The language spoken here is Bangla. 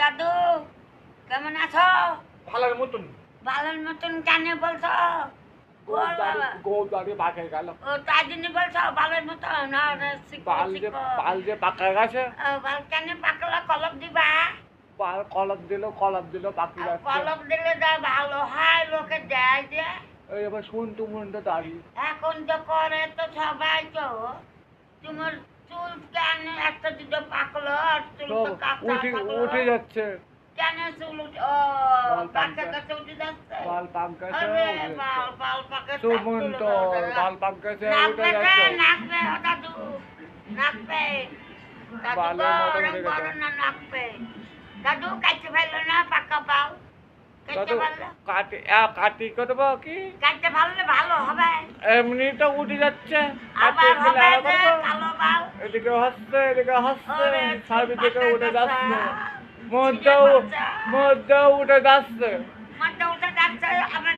দাদু কেমন আছো? ভালোর মতন ভালোর মতন কেন বলছো? বল বাবা। গোল দাঁড়িয়ে পাকে গেল ও তাই জন্য বলছো ভালোর মতন? না না, শিখো, শিখো। বাল যে পাকা গেছে বাল কেন পাকলা? কলম দিবা? বাল কলপ দিল পাকি যাচ্ছে কলম দিলে যা ভালো হয়, লোকে দেয় যে। এই এবার শুনতো মনটা দাঁড়িয়ে এখন তো করে তো সবাই তো। তোমার চুল কেন একটা দুটো পাকলো আর চুল তো কাঁচা থাকলো? উঠে যাচ্ছে কেন চুল ও বাল পাকা পাকা- কাছে উঠে যাচ্ছে? বাল পাক গেছে আরে উঠে বাল যাচ্ছে বাল পাকে সুমন্ত বাল পাক গেছে উঠে নাকবে যাচ্ছে নাকবে ও দাদু নাকবে দাদু বালের মতন গরম উঠে গেছে। গরম না নাকবে দাদু কাটতে পারলো না পাকা পাও কাটতে দাদু পারলো কাটি করবো কি কাটতে পারলে ভালো হবে এমনি তো উঠে যাচ্ছে আবার কাটি হবে গেলে যে আবার করবো। কালো বাল এদিকে হচ্ছে ওরে সার্বি থেকে পাকা উঠে গাছা। যাচ্ছে ছিঁড়ে বাচ্চা। মধ্যেও উঠে যাচ্ছে মাথা উঠে যাচ্ছে আমার